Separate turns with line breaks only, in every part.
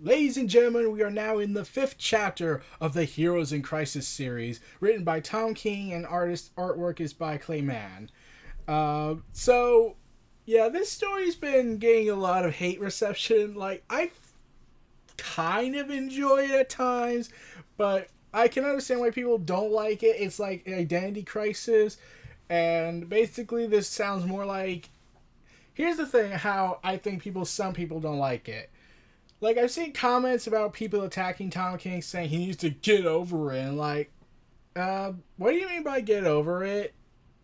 Ladies and gentlemen, we are now in the fifth chapter of the Heroes in Crisis series, written by Tom King and artwork is by Clay Mann. Yeah, this story's been getting a lot of hate reception. I kind of enjoy it at times, but I can understand why people don't like it. It's like an identity crisis, and basically, this sounds more like. Here's the thing: how I think some people don't like it. Like, I've seen comments about people attacking Tom King saying he needs to get over it. And, what do you mean by get over it?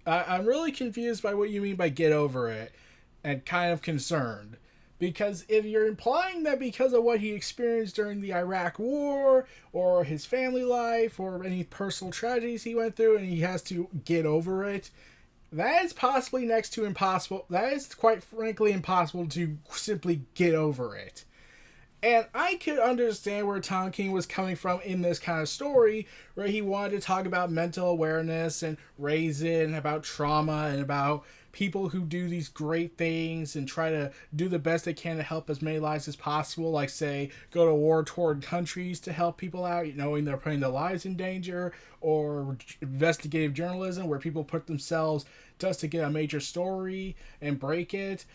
I'm really confused by what you mean by get over it and kind of concerned. Because if you're implying that because of what he experienced during the Iraq War or his family life or any personal tragedies he went through and he has to get over it, that is possibly next to impossible. That is quite frankly impossible to simply get over it. And I could understand where Tom King was coming from in this kind of story, where he wanted to talk about mental awareness and raise it, and about trauma, and about people who do these great things and try to do the best they can to help as many lives as possible, like, say, go to war-torn countries to help people out, knowing they're putting their lives in danger, or investigative journalism, where people put themselves just to get a major story and break it.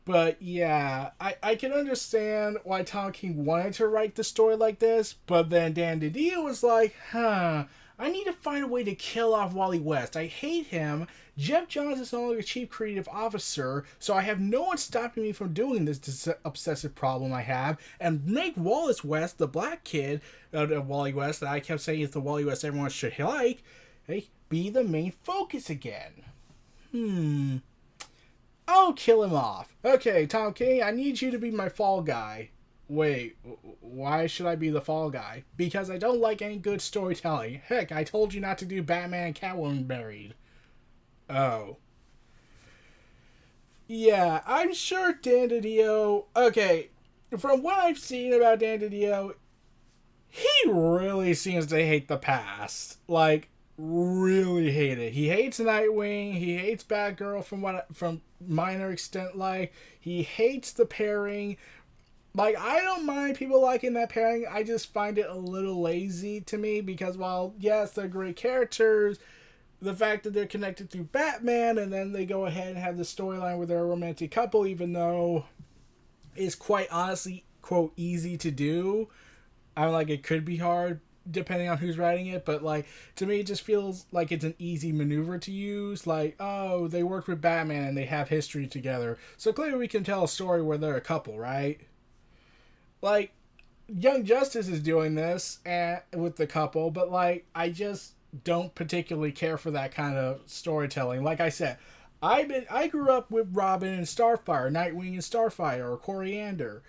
But yeah, I can understand why Tom King wanted to write the story like this, but then Dan DiDio was like, I need to find a way to kill off Wally West. I hate him. Jeff Johns is no longer chief creative officer, so I have no one stopping me from doing this obsessive problem I have, and make Wallace West, the black kid, Wally West, that I kept saying is the Wally West everyone should like, be the main focus again. I'll kill him off. Okay, Tom King, I need you to be my fall guy. Wait, why should I be the fall guy? Because I don't like any good storytelling. Heck, I told you not to do Batman and Catwoman married. Oh. Yeah, I'm sure Dan DiDio... Okay, from what I've seen about Dan DiDio, he really seems to hate the past. Really hate it. He hates Nightwing. He hates Batgirl from minor extent. He hates the pairing. I don't mind people liking that pairing. I just find it a little lazy to me because while yes, they're great characters, the fact that they're connected through Batman and then they go ahead and have the storyline where they're a romantic couple, even though it's quite honestly quote easy to do. It could be hard depending on who's writing it, but to me it just feels like it's an easy maneuver to use. Oh, they worked with Batman and they have history together, so clearly we can tell a story where they're a couple, right? Young Justice is doing this with the couple, but I just don't particularly care for that kind of storytelling. Like I said, I grew up with Robin and Starfire, Nightwing and Starfire, or Coriander.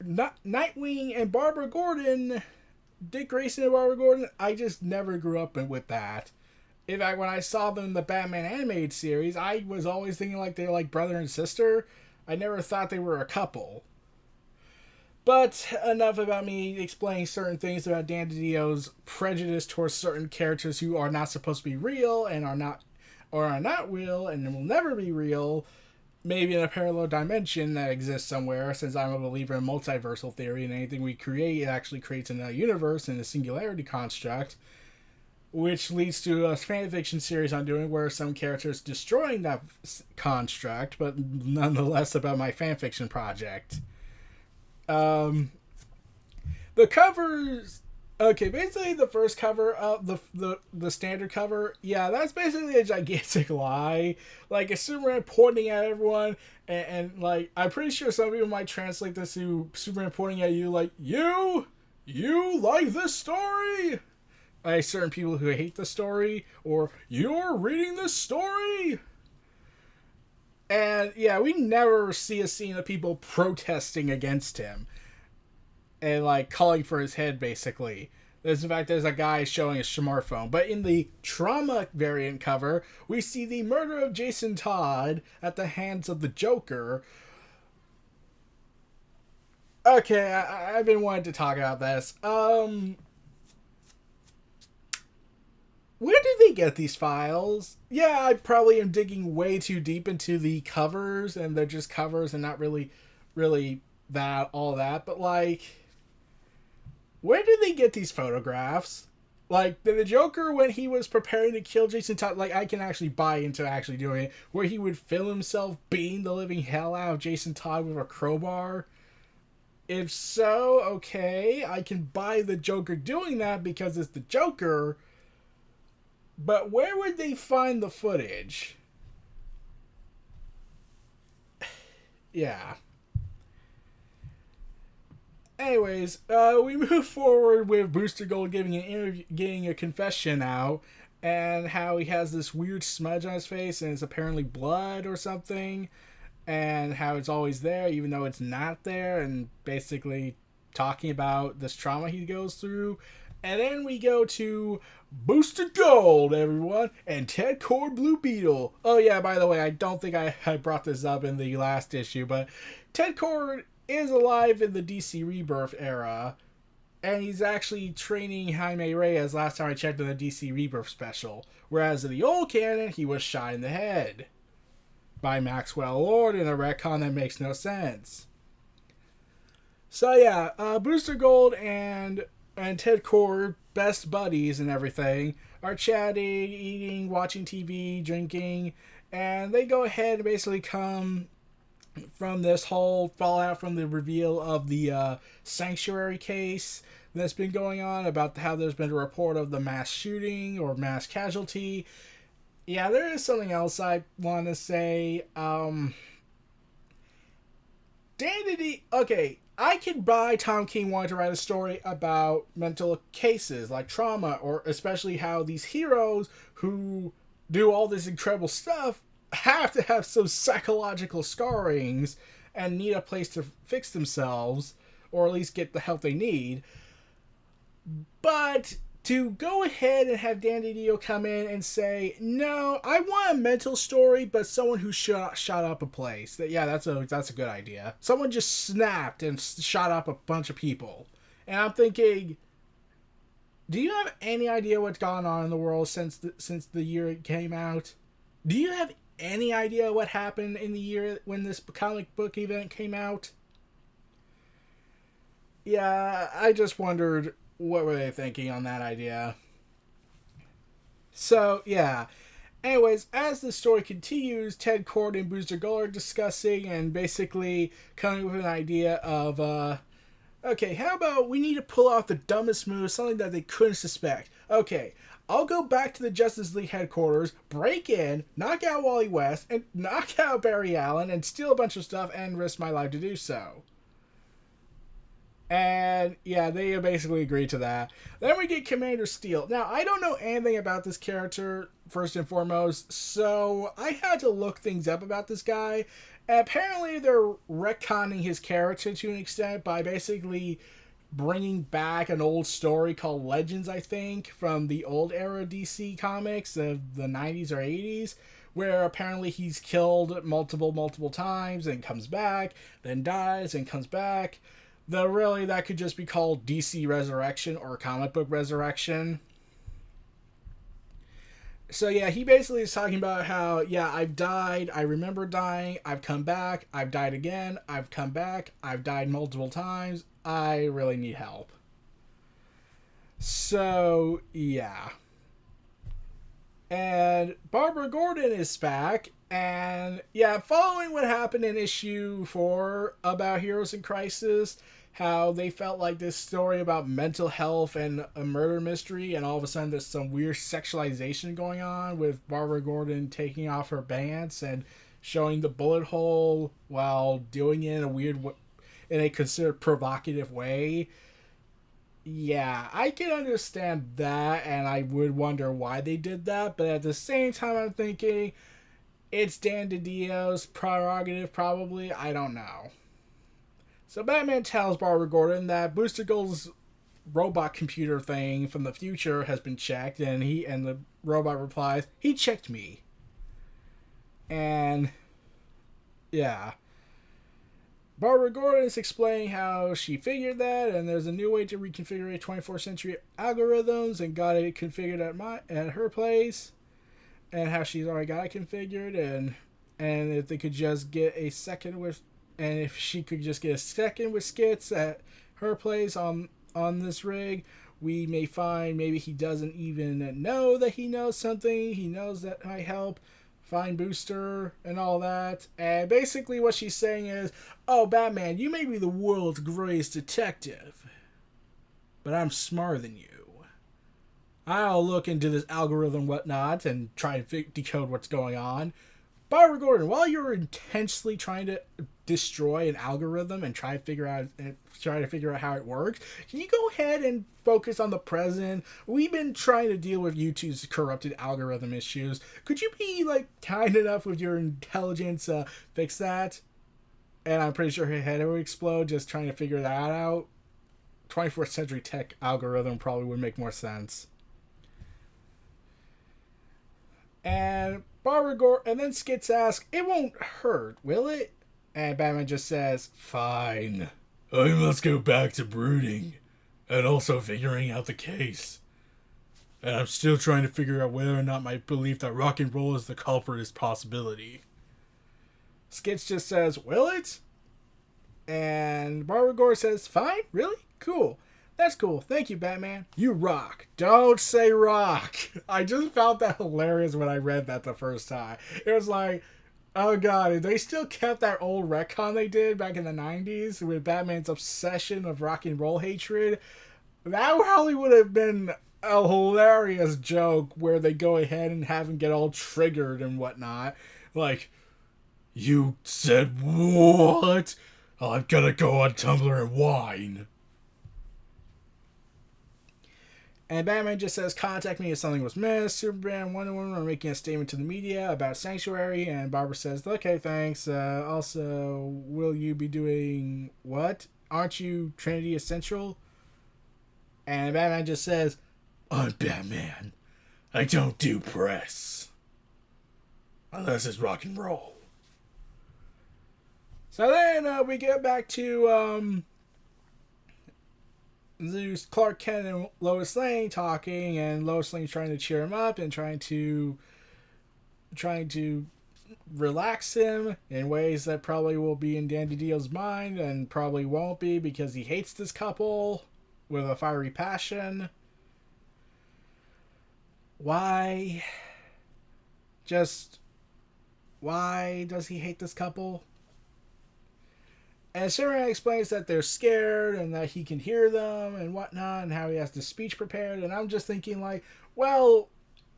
Nightwing and Barbara Gordon, Dick Grayson and Barbara Gordon, I just never grew up with that. In fact, when I saw them in the Batman animated series, I was always thinking they were brother and sister. I never thought they were a couple. But enough about me explaining certain things about Dan DiDio's prejudice towards certain characters who are not supposed to be real and are not real and will never be real. Maybe in a parallel dimension that exists somewhere, since I'm a believer in multiversal theory and anything we create, it actually creates another universe in a singularity construct, which leads to a fanfiction series I'm doing where some characters destroying that construct, but nonetheless about my fanfiction project. The covers... Okay, basically the first cover of the standard cover, yeah, that's basically a gigantic lie. It's Superman pointing at everyone, and I'm pretty sure some people might translate this to Superman pointing at you you like this story? Certain people who hate the story, or you're reading this story? And yeah, we never see a scene of people protesting against him and calling for his head, basically. There's a guy showing a smartphone. But in the trauma variant cover, we see the murder of Jason Todd at the hands of the Joker. Okay, I've been wanting to talk about this. Where do they get these files? Yeah, I probably am digging way too deep into the covers, and they're just covers and not really that, all that, but like, where did they get these photographs? Like, the Joker, when he was preparing to kill Jason Todd, like, I can actually buy into actually doing it, where he would film himself beating the living hell out of Jason Todd with a crowbar. If so, okay, I can buy the Joker doing that because it's the Joker, but where would they find the footage? Yeah. Anyways, we move forward with Booster Gold giving an interview, getting a confession out, and how he has this weird smudge on his face, and it's apparently blood or something, and how it's always there, even though it's not there, and basically talking about this trauma he goes through. And then we go to Booster Gold, everyone, and Ted Cord Blue Beetle. Oh yeah, by the way, I don't think I brought this up in the last issue, but Ted Cord is alive in the DC Rebirth era, and he's actually training Jaime Reyes last time I checked in the DC Rebirth special, whereas in the old canon, he was shot in the head by Maxwell Lord in a retcon that makes no sense. So yeah, Booster Gold and Ted Cord, best buddies and everything, are chatting, eating, watching TV, drinking, and they go ahead and basically come from this whole fallout from the reveal of the Sanctuary case that's been going on about how there's been a report of the mass shooting or mass casualty. Yeah, there is something else I want to say. Okay, I could buy Tom King wanting to write a story about mental cases like trauma, or especially how these heroes who do all this incredible stuff have to have some psychological scarrings and need a place to fix themselves, or at least get the help they need. But to go ahead and have Dan DiDio come in and say, no, I want a mental story, but someone who shot up a place. That's a good idea. Someone just snapped and shot up a bunch of people. And I'm thinking, do you have any idea what's gone on in the world since the year it came out? Do you have any idea what happened in the year when this comic book event came out? Yeah, I just wondered, what were they thinking on that idea? So, yeah. Anyways, as the story continues, Ted Cord and Booster Gold are discussing and basically coming with an idea of, okay, how about we need to pull off the dumbest move, something that they couldn't suspect. Okay, I'll go back to the Justice League headquarters, break in, knock out Wally West, and knock out Barry Allen, and steal a bunch of stuff, and risk my life to do so. And yeah, they basically agreed to that. Then we get Commander Steel. Now, I don't know anything about this character, first and foremost, so I had to look things up about this guy. And apparently they're retconning his character to an extent by basically bringing back an old story called Legends, I think, from the old era DC comics of the 90s or 80s, where apparently he's killed multiple times and comes back, then dies and comes back. Though really, that could just be called DC Resurrection or Comic Book Resurrection. So yeah, he basically is talking about how, yeah, I've died, I remember dying, I've come back, I've died again, I've come back, I've died multiple times, I really need help. So, yeah. And Barbara Gordon is back, and yeah, following what happened in issue 4 about Heroes in Crisis, how they felt like this story about mental health and a murder mystery, and all of a sudden there's some weird sexualization going on with Barbara Gordon taking off her pants and showing the bullet hole while doing it in a weird, in a considered provocative way. Yeah, I can understand that, and I would wonder why they did that, but at the same time I'm thinking, it's Dan DiDio's prerogative, probably. I don't know. So Batman tells Barbara Gordon that Booster Gold's robot computer thing from the future has been checked, and the robot replies, "He checked me." And yeah, Barbara Gordon is explaining how she figured that, and there's a new way to reconfigure 24th century algorithms, and got it configured at her place, and how she's already got it configured, and if they could just get a second with and if she could just get a second with Skits at her place on this rig, we may find maybe he doesn't even know that he knows something. He knows that might help find Booster and all that. And basically what she's saying is, oh, Batman, you may be the world's greatest detective, but I'm smarter than you. I'll look into this algorithm whatnot and try and decode what's going on. Barbara Gordon, while you're intensely trying to destroy an algorithm and try to figure out how it works, can you go ahead and focus on the present? We've been trying to deal with YouTube's corrupted algorithm issues. Could you be kind enough with your intelligence fix that? And I'm pretty sure her head would explode just trying to figure that out. 24th century tech algorithm probably would make more sense. And Barbara Gordon, and then Skits asks, it won't hurt, will it? And Batman just says, fine. I must go back to brooding. And also figuring out the case. And I'm still trying to figure out whether or not my belief that rock and roll is the culprit is possibility. Skits just says, will it? And Barbara Gordon says, fine, really? Cool. That's cool. Thank you, Batman. You rock. Don't say rock. I just found that hilarious when I read that the first time. It was like, oh god, they still kept that old retcon they did back in the 90s with Batman's obsession of rock and roll hatred. That probably would have been a hilarious joke where they go ahead and have him get all triggered and whatnot. Like, you said what? I'm gonna go on Tumblr and whine. And Batman just says, contact me if something was missed. Superman and Wonder Woman are making a statement to the media about Sanctuary. And Barbara says, okay, thanks. Also, will you be doing what? Aren't you Trinity Essential? And Batman just says, I'm Batman. I don't do press. Unless it's rock and roll. So then we get back to there's Clark Kent and Lois Lane talking, and Lois Lane's trying to cheer him up and trying to relax him in ways that probably will be in Dan DiDio's mind and probably won't be because he hates this couple with a fiery passion. Why? Just why does he hate this couple? And Superman explains that they're scared and that he can hear them and whatnot and how he has the speech prepared. And I'm just thinking well,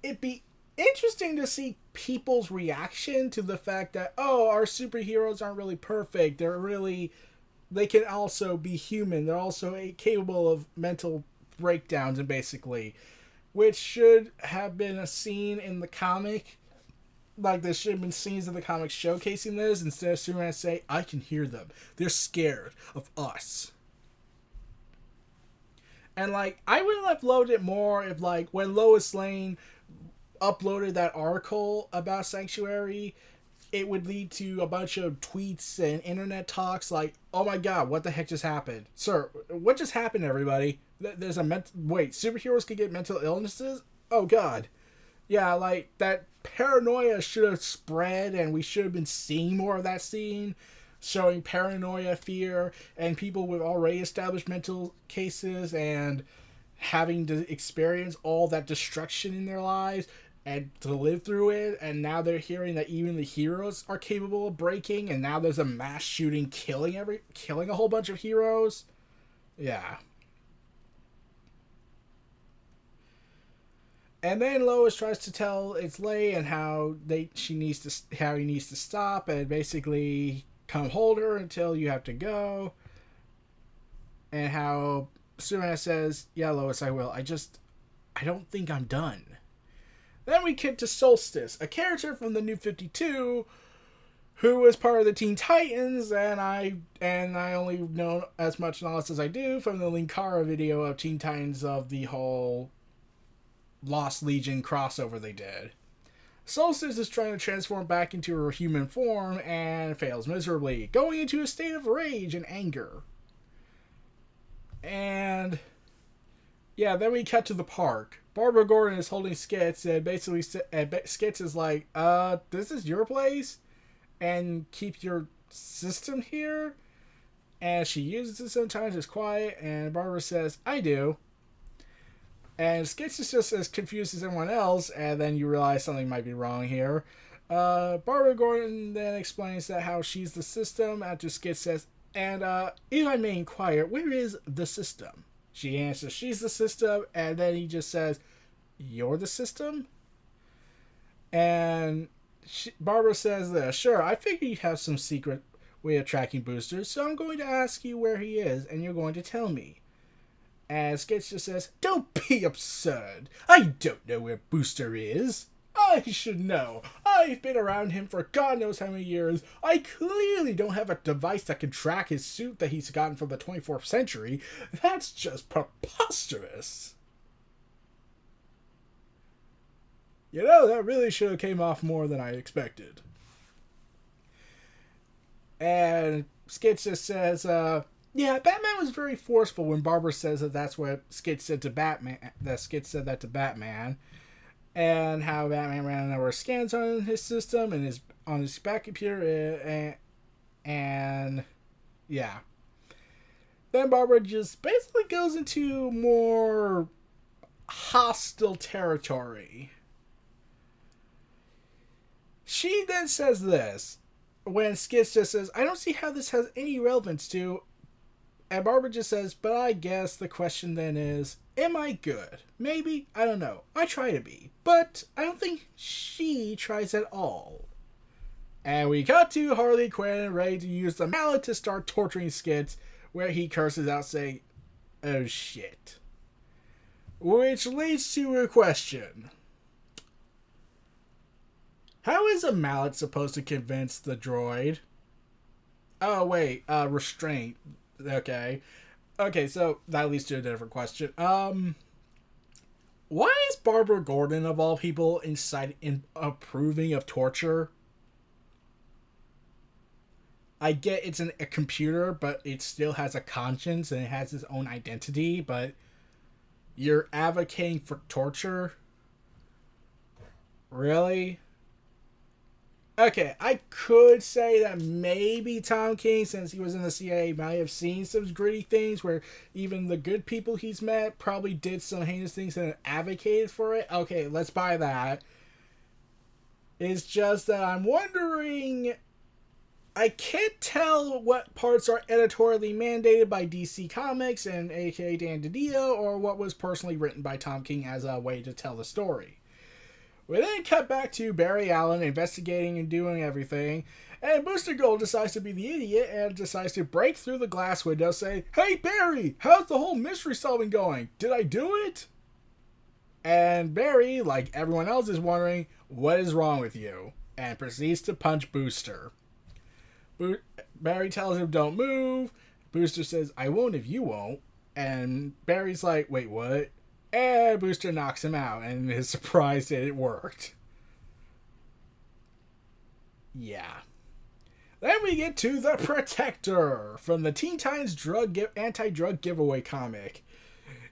it'd be interesting to see people's reaction to the fact that, oh, our superheroes aren't really perfect. They can also be human. They're also capable of mental breakdowns, and basically, which should have been a scene in the comic. There should have been scenes in the comics showcasing this instead of Superman say, I can hear them. They're scared of us. And I would have loved it more if when Lois Lane uploaded that article about Sanctuary, it would lead to a bunch of tweets and internet talks oh my god, what the heck just happened? Sir, what just happened, everybody? There's superheroes could get mental illnesses? Oh god. Yeah, that paranoia should have spread, and we should have been seeing more of that scene, showing paranoia, fear, and people with already established mental cases and having to experience all that destruction in their lives and to live through it. And now they're hearing that even the heroes are capable of breaking, and now there's a mass shooting killing a whole bunch of heroes. Yeah. And then Lois tries to tell it's Lay and how he needs to stop and basically come hold her until you have to go. And how Superman says, yeah, Lois, I will. I don't think I'm done. Then we get to Solstice, a character from the New 52 who was part of the Teen Titans, and I only know as much knowledge as I do from the Linkara video of Teen Titans of the whole Lost Legion crossover they did. Solstice is trying to transform back into her human form and fails miserably, going into a state of rage and anger. And yeah, then we cut to the park. Barbara Gordon is holding Skits, and basically Skits is like, this is your place, and keep your system here? And she uses it sometimes, it's quiet, and Barbara says, I do. And Skits is just as confused as everyone else, and then you realize something might be wrong here. Barbara Gordon then explains that how she's the system after Skits says, and if I may inquire, where is the system? She answers, she's the system, and then he just says, you're the system? And Barbara says this, sure, I figure you have some secret way of tracking boosters, so I'm going to ask you where he is, and you're going to tell me. And Skits just says, don't be absurd. I don't know where Booster is. I should know. I've been around him for God knows how many years. I clearly don't have a device that can track his suit that he's gotten from the 24th century. That's just preposterous. You know, that really should have came off more than I expected. And Skits just says, yeah, Batman was very forceful when Barbara says that that's what Skits said to Batman. That Skits said that to Batman. And how Batman ran a number of scans on his system and on his back computer. And yeah. Then Barbara just basically goes into more hostile territory. She then says this. When Skits just says, I don't see how this has any relevance to... And Barbara just says, but I guess the question then is, am I good? Maybe? I don't know. I try to be. But I don't think she tries at all. And we cut to Harley Quinn ready to use the mallet to start torturing Skits, where he curses out saying, oh shit. Which leads to a question. How is a mallet supposed to convince the droid? Oh, wait. Restraint. Okay. Okay, so that leads to a different question. Why is Barbara Gordon, of all people, approving of torture? I get it's a computer, but it still has a conscience and it has its own identity, but you're advocating for torture? Really? Okay, I could say that maybe Tom King, since he was in the CIA, might have seen some gritty things where even the good people he's met probably did some heinous things and advocated for it. Okay, let's buy that. It's just that I'm wondering... I can't tell what parts are editorially mandated by DC Comics and aka Dan DiDio, or what was personally written by Tom King as a way to tell the story. We then cut back to Barry Allen investigating and doing everything, and Booster Gold decides to be the idiot and decides to break through the glass window, saying, hey Barry, how's the whole mystery solving going? Did I do it? And Barry, like everyone else, is wondering, what is wrong with you? And proceeds to punch Booster. Barry tells him don't move. Booster says, I won't if you won't. And Barry's like, wait, what? And Booster knocks him out and is surprised that it worked. Yeah. Then we get to the Protector from the Teen Titans anti-drug giveaway comic.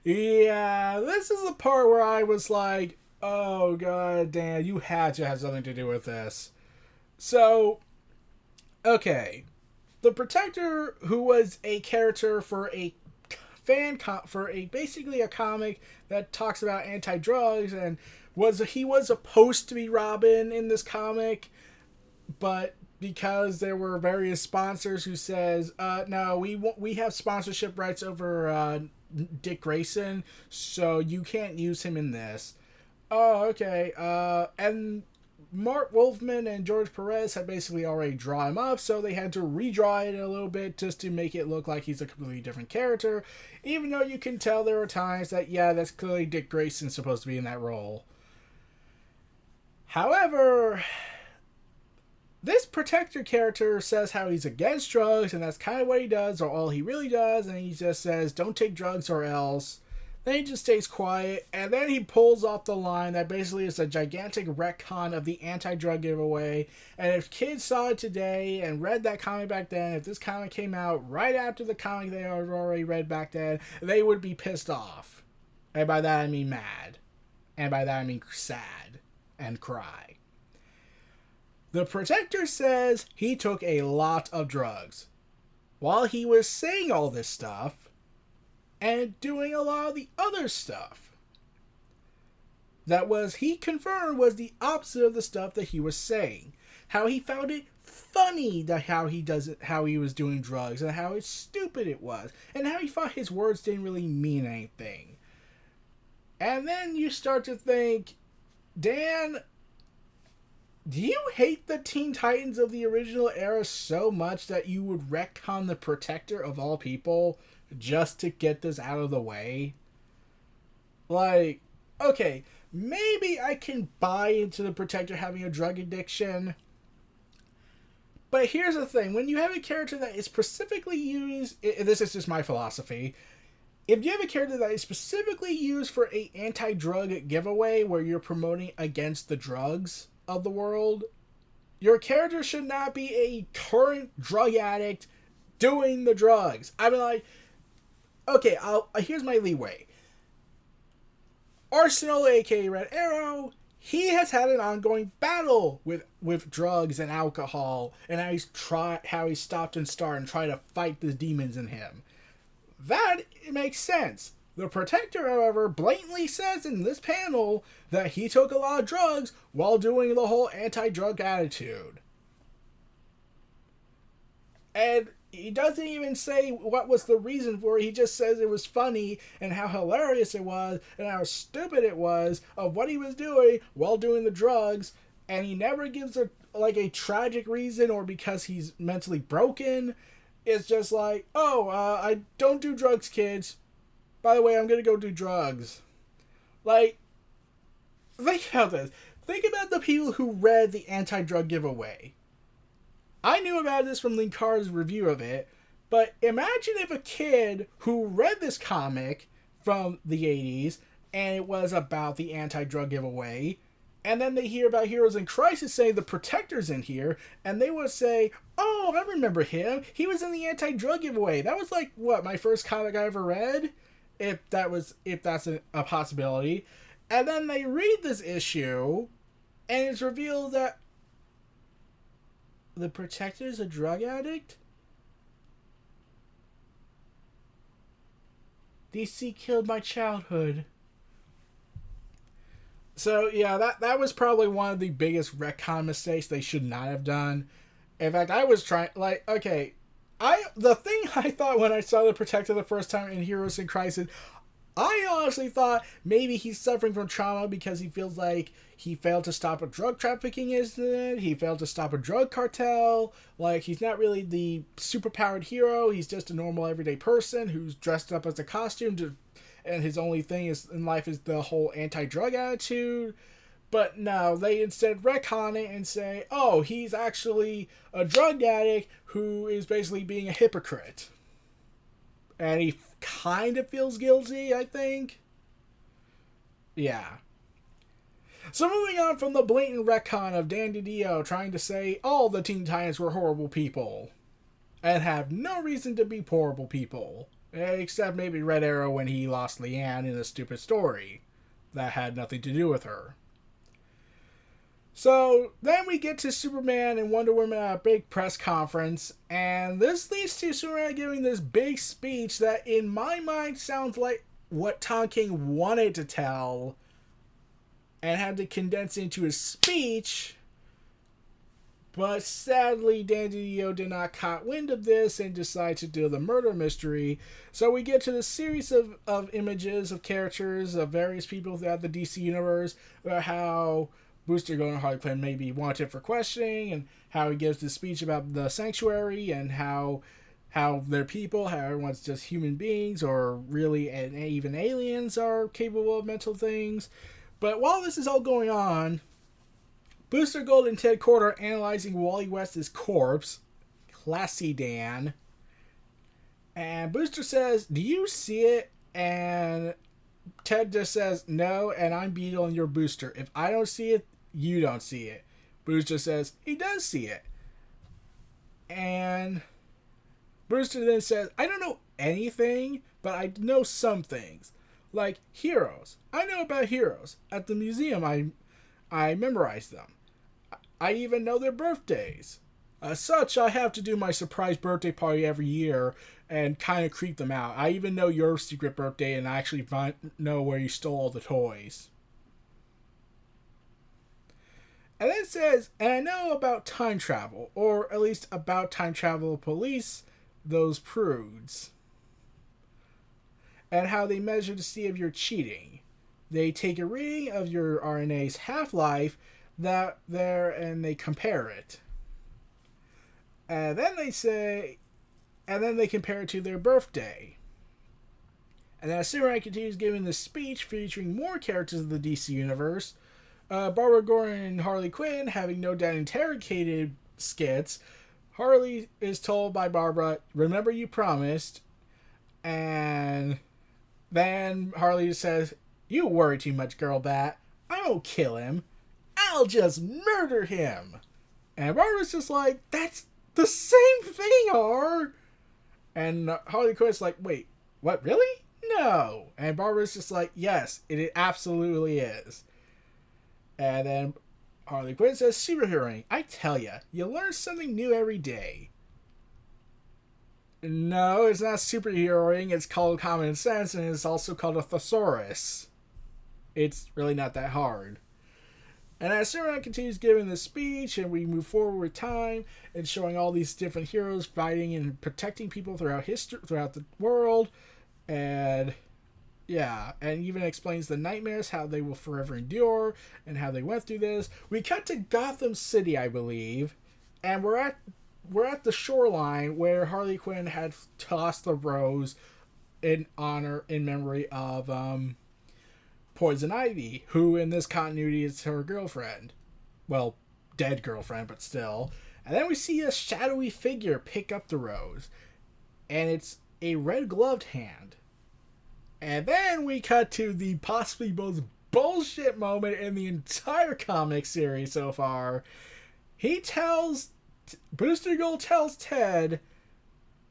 Yeah, this is the part where I was like, oh god damn, you had to have something to do with this. So, okay. The Protector, who was a character for a basically a comic that talks about anti-drugs, and he was supposed to be Robin in this comic, but because there were various sponsors who says, no, we have sponsorship rights over Dick Grayson, so you can't use him in this. Oh, okay. And Mark Wolfman and George Perez had basically already drawn him up, so they had to redraw it a little bit just to make it look like he's a completely different character, even though you can tell there are times that, yeah, that's clearly Dick Grayson supposed to be in that role. However, this Protector character says how he's against drugs, and that's kind of what he does, or all he really does, and he just says, don't take drugs or else. Then he just stays quiet, and then he pulls off the line that basically is a gigantic retcon of the anti-drug giveaway. And if kids saw it today and read that comic back then, if this comic came out right after the comic they had already read back then, they would be pissed off. And by that I mean mad. And by that I mean sad and cry. The Protector says he took a lot of drugs. While he was saying all this stuff, and doing a lot of the other stuff. That was, he confirmed, was the opposite of the stuff that he was saying. How he found it funny that how he was doing drugs, and how stupid it was, and how he thought his words didn't really mean anything. And then you start to think, Dan, do you hate the Teen Titans of the original era so much that you would retcon the Protector of all people just to get this out of the way? Like, okay, maybe I can buy into the Protector having a drug addiction. But here's the thing. When you have a character that is specifically used... This is just my philosophy. If you have a character that is specifically used for a anti-drug giveaway where you're promoting against the drugs of the world, your character should not be a current drug addict doing the drugs. I mean, like, okay, here's my leeway. Arsenal, aka Red Arrow, he has had an ongoing battle with drugs and alcohol, and how he's stopped and started and tried to fight the demons in him. That makes sense. The Protector, however, blatantly says in this panel that he took a lot of drugs while doing the whole anti-drug attitude. And he doesn't even say what was the reason for it. He just says it was funny and how hilarious it was and how stupid it was of what he was doing while doing the drugs. And he never gives a tragic reason or because he's mentally broken. It's just like, I don't do drugs, kids. By the way, I'm going to go do drugs. Like, think about this. Think about the people who read the anti-drug giveaway. I knew about this from Linkar's review of it, but imagine if a kid who read this comic from the 80s, and it was about the anti-drug giveaway, and then they hear about Heroes in Crisis saying the Protector's in here, and they would say, oh, I remember him. He was in the anti-drug giveaway. That was like, what, my first comic I ever read? If that's a possibility. And then they read this issue, and it's revealed that the Protector's a drug addict? DC killed my childhood. So, yeah, that was probably one of the biggest retcon mistakes they should not have done. In fact, I was trying, the thing I thought when I saw the Protector the first time in Heroes in Crisis, I honestly thought maybe he's suffering from trauma because he feels like he failed to stop a drug trafficking incident, he failed to stop a drug cartel, like he's not really the superpowered hero, he's just a normal everyday person who's dressed up as a costume and his only thing in life is the whole anti-drug attitude. But no, they instead retcon it and say, oh, he's actually a drug addict who is basically being a hypocrite. And he kind of feels guilty, I think. Yeah. So moving on from the blatant retcon of Dan DiDio trying to say all the Teen Titans were horrible people. And have no reason to be horrible people. Except maybe Red Arrow when he lost Leanne in a stupid story. That had nothing to do with her. So, then we get to Superman and Wonder Woman at a big press conference, and this leads to Superman giving this big speech that, in my mind, sounds like what Tom King wanted to tell, and had to condense into a speech, but sadly, Dan DiDio did not caught wind of this and decided to do the murder mystery. So we get to the series of images of characters of various people throughout the DC universe about how Booster Gold and Harley Quinn may be wanted for questioning, and how he gives the speech about the sanctuary and how they're people, how everyone's just human beings, or really and even aliens are capable of mental things. But while this is all going on, Booster Gold and Ted Cord are analyzing Wally West's corpse. Classy Dan. And Booster says, do you see it? And Ted just says, no, and I'm Beetle and you're Booster. If I don't see it, you don't see it. Booster says, he does see it. And Booster then says, I don't know anything, but I know some things. Like heroes. I know about heroes. At the museum, I memorized them. I even know their birthdays. As such, I have to do my surprise birthday party every year and kind of creep them out. I even know your secret birthday and I actually know where you stole all the toys. And then it says, and I know about time travel, or at least about time travel police, those prudes. And how they measure to see if you're cheating. They take a reading of your RNA's half-life and they compare it. And then they compare it to their birthday. And then as Superman continues giving this speech featuring more characters of the DC universe, Barbara Gordon and Harley Quinn having no doubt interrogated skits, Harley is told by Barbara, "Remember you promised," and then Harley says, "You worry too much, girl bat. I won't kill him. I'll just murder him." And Barbara's just like, "That's the same thing, Har." And Harley Quinn's like, "Wait, what, really? No." And Barbara's just like, "Yes, it absolutely is." And then Harley Quinn says, "Superheroing, I tell ya, you learn something new every day." No, it's not superheroing. It's called common sense, and it's also called a thesaurus. It's really not that hard. And as Superman continues giving this speech, and we move forward with time, and showing all these different heroes fighting and protecting people throughout the world, and yeah, and even explains the nightmares, how they will forever endure, and how they went through this. We cut to Gotham City, I believe, and we're at the shoreline where Harley Quinn had tossed the rose in memory of Poison Ivy, who in this continuity is her girlfriend. Well, dead girlfriend, but still. And then we see a shadowy figure pick up the rose, and it's a red-gloved hand. And then we cut to the possibly most bullshit moment in the entire comic series so far. Booster Gold tells Ted,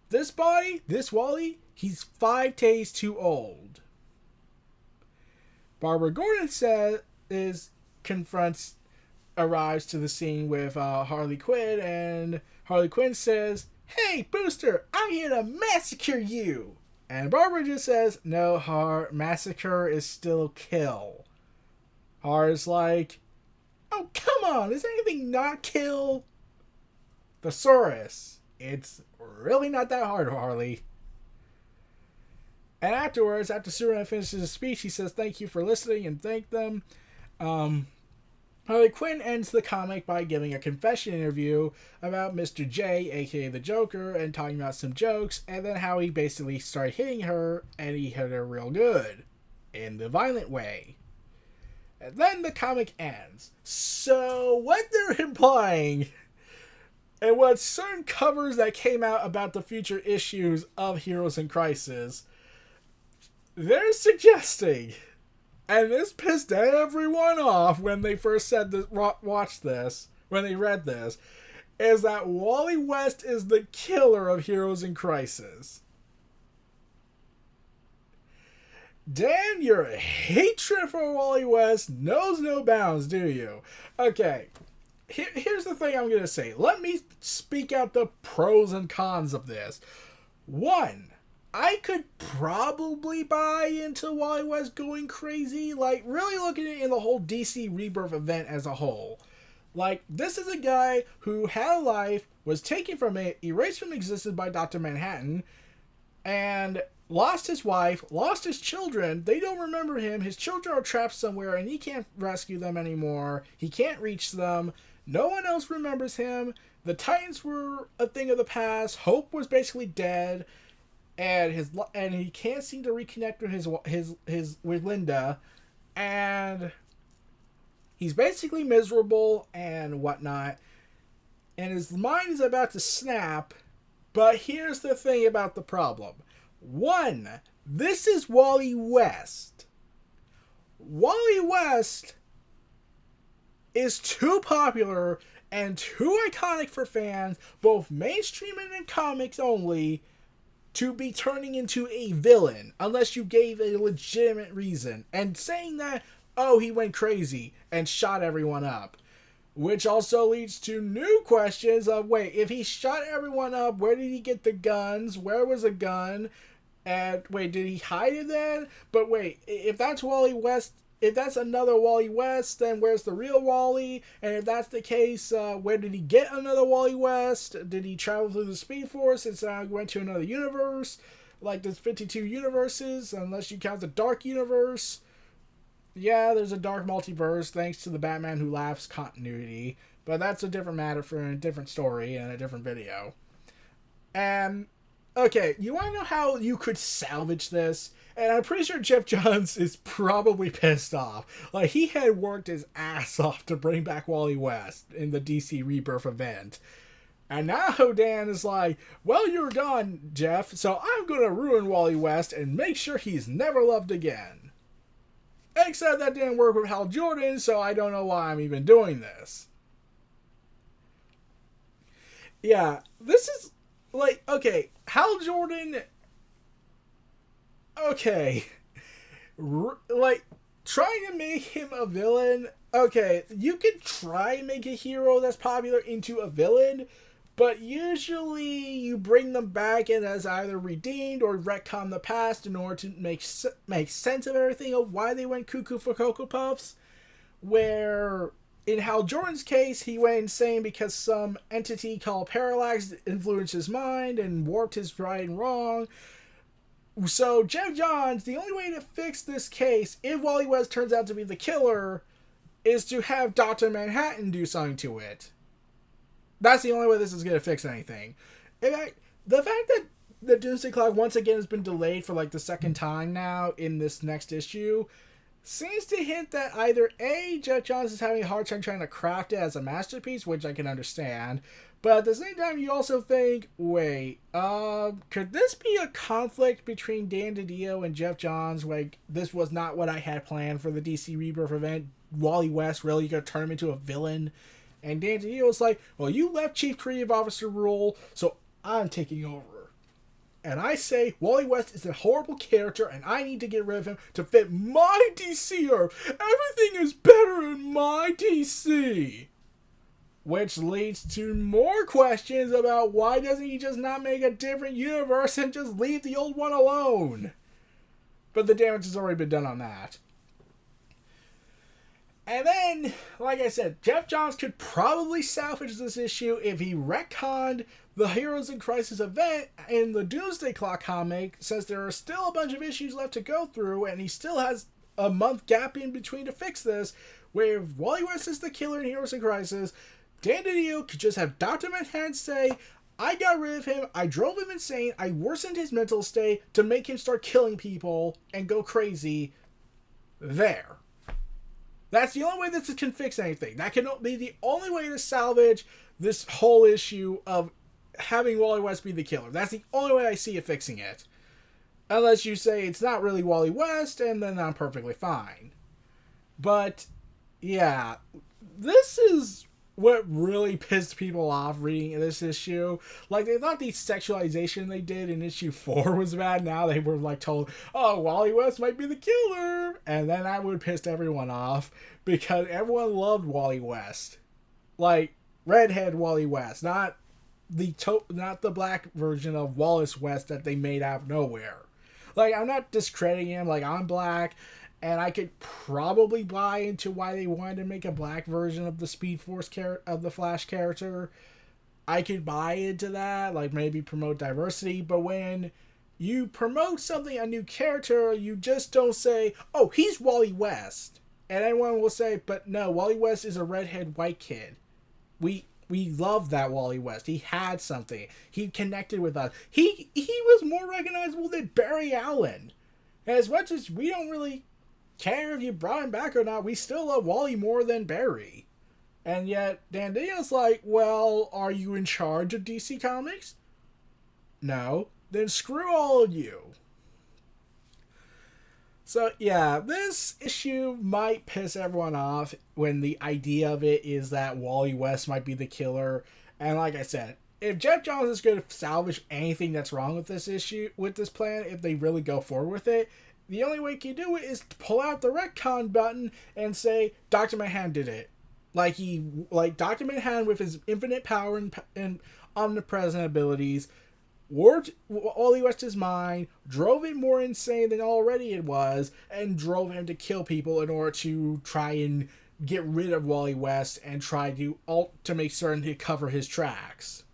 this Wally, he's 5 days too old. Barbara Gordon arrives to the scene with Harley Quinn, and Harley Quinn says, "Hey, Booster, I'm here to massacre you." And Barbara just says, "No, Har, massacre is still kill." Har's like, "Oh, come on, is anything not kill?" Thesaurus. It's really not that hard, Harley. And afterwards, after Superman finishes his speech, he says thank you for listening and thank them. Harley Quinn ends the comic by giving a confession interview about Mr. J, aka the Joker, and talking about some jokes, and then how he basically started hitting her, and he hit her real good. In the violent way. And then the comic ends. So, what they're implying, and what certain covers that came out about the future issues of Heroes in Crisis, they're suggesting, and this pissed everyone off when they first said this, watched this, when they read this, is that Wally West is the killer of Heroes in Crisis. Dan, your hatred for Wally West knows no bounds, do you? Okay, here's the thing I'm going to say. Let me speak out the pros and cons of this. One, I could probably buy into Wally West going crazy, like really looking at it in the whole DC Rebirth event as a whole. Like, this is a guy who had a life, was taken from it, erased from existence by Dr. Manhattan, and lost his wife, lost his children. They don't remember him. His children are trapped somewhere, and he can't rescue them anymore. He can't reach them. No one else remembers him. The Titans were a thing of the past. Hope was basically dead. And he can't seem to reconnect with with Linda, and he's basically miserable and whatnot, and his mind is about to snap. But here's the thing about the problem: one, this is Wally West. Wally West is too popular and too iconic for fans, both mainstream and in comics only, to be turning into a villain unless you gave a legitimate reason. And saying that, oh, he went crazy and shot everyone up. Which also leads to new questions of, wait, if he shot everyone up, where did he get the guns? Where was the gun? And wait, did he hide it then? But wait, if that's Wally West, if that's another Wally West, then where's the real Wally? And if that's the case, where did he get another Wally West? Did he travel through the Speed Force and went to another universe? Like there's 52 universes, unless you count the Dark Universe. Yeah, there's a dark multiverse thanks to the Batman Who Laughs continuity, but that's a different matter for a different story and a different video. And, okay, you want to know how you could salvage this? And I'm pretty sure Jeff Johns is probably pissed off. Like, he had worked his ass off to bring back Wally West in the DC Rebirth event. And now Dan is like, well, you're gone, Jeff, so I'm going to ruin Wally West and make sure he's never loved again. Except that didn't work with Hal Jordan, so I don't know why I'm even doing this. Yeah, this is, like, okay, Hal Jordan, okay, like, trying to make him a villain, okay, you could try and make a hero that's popular into a villain, but usually you bring them back and as either redeemed or retcon the past in order to make sense of everything of why they went cuckoo for Cocoa Puffs. Where in Hal Jordan's case, he went insane because some entity called Parallax influenced his mind and warped his right and wrong. So Jeff Johns, the only way to fix this case, if Wally West turns out to be the killer, is to have Dr. Manhattan do something to it. That's the only way this is going to fix anything. In fact, the fact that the Doomsday Clock once again has been delayed for like the second time now in this next issue seems to hint that either A, Jeff Johns is having a hard time trying to craft it as a masterpiece, which I can understand, but at the same time you also think, wait, could this be a conflict between Dan DiDio and Jeff Johns? Like, this was not what I had planned for the DC Rebirth event. Wally West really going to turn him into a villain? And Dan DiDio was like, well, you left Chief Creative Officer role, so I'm taking over. And I say, Wally West is a horrible character, and I need to get rid of him to fit my DC Earth. Everything is better in my DC. Which leads to more questions about why doesn't he just not make a different universe and just leave the old one alone? But the damage has already been done on that. And then, like I said, Jeff Johns could probably salvage this issue if he retconned the Heroes in Crisis event in the Doomsday Clock comic, since there are still a bunch of issues left to go through, and he still has a month gap in between to fix this, where if Wally West is the killer in Heroes in Crisis, Dan DiDio could just have Dr. Manhattan say, I got rid of him, I drove him insane, I worsened his mental state to make him start killing people and go crazy. There. That's the only way this can fix anything. That can be the only way to salvage this whole issue of having Wally West be the killer. That's the only way I see it fixing it. Unless you say it's not really Wally West, and then I'm perfectly fine. But, yeah, this is what really pissed people off reading this issue. Like, they thought the sexualization they did in issue 4 was bad. Now they were, like, told, oh, Wally West might be the killer. And then that would have pissed everyone off, because everyone loved Wally West. Like, redhead Wally West, not the black version of Wallace West that they made out of nowhere. Like, I'm not discrediting him. Like, I'm black, and I could probably buy into why they wanted to make a black version of the Speed Force of the Flash character. I could buy into that, like maybe promote diversity, but when you promote something, a new character, you just don't say, oh, he's Wally West. And everyone will say, but no, Wally West is a redhead white kid. We love that Wally West. He had something. He connected with us. He was more recognizable than Barry Allen. And as much as we don't really care if you brought him back or not, we still love Wally more than Barry. And yet, Dan DiDio's like, well, are you in charge of DC Comics? No. Then screw all of you. So, yeah, this issue might piss everyone off when the idea of it is that Wally West might be the killer. And like I said, if Jeff Johns is going to salvage anything that's wrong with this issue, with this plan, if they really go forward with it, the only way you can do it is to pull out the retcon button and say, Dr. Manhattan did it. Like Dr. Manhattan with his infinite power and omnipresent abilities warped Wally West's mind, drove it more insane than already it was, and drove him to kill people in order to try and get rid of Wally West and try to make certain to cover his tracks.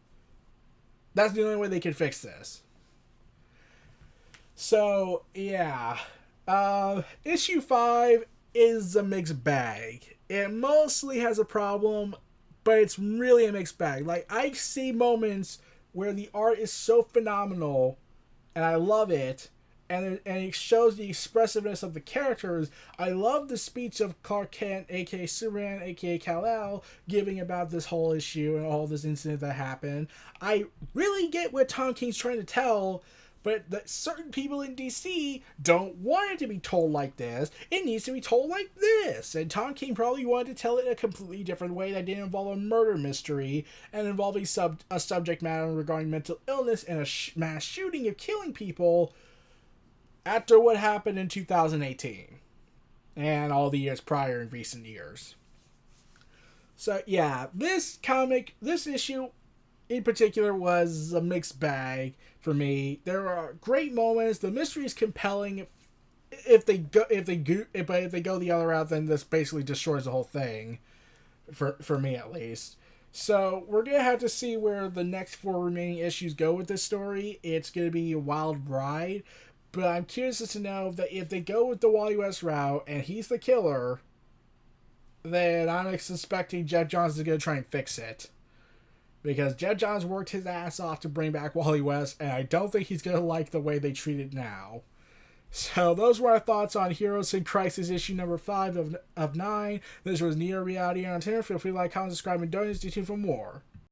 That's the only way they can fix this. So, yeah. Issue 5 is a mixed bag. It mostly has a problem, but it's really a mixed bag. Like, I see moments where the art is so phenomenal, and I love it, and it shows the expressiveness of the characters. I love the speech of Clark Kent, aka Superman, aka Kal-El, giving about this whole issue and all this incident that happened. I really get what Tom King's trying to tell, but that certain people in DC don't want it to be told like this. It needs to be told like this. And Tom King probably wanted to tell it a completely different way that didn't involve a murder mystery and involving a subject matter regarding mental illness and a mass shooting of killing people after what happened in 2018 and all the years prior in recent years. So yeah, this issue in particular was a mixed bag for me. There are great moments. The mystery is compelling. If they go the other route, then this basically destroys the whole thing. For me at least. So we're gonna have to see where the next 4 remaining issues go with this story. It's gonna be a wild ride, but I'm curious to know that if they go with the Wally West route and he's the killer, then I'm suspecting Jeff Johns is gonna try and fix it. Because Jeff Johns worked his ass off to bring back Wally West, and I don't think he's going to like the way they treat it now. So those were our thoughts on Heroes in Crisis issue number 5 of 9. This was Neo Reality on Twitter. Feel free to like, comment, subscribe, and donate. Stay tuned for more.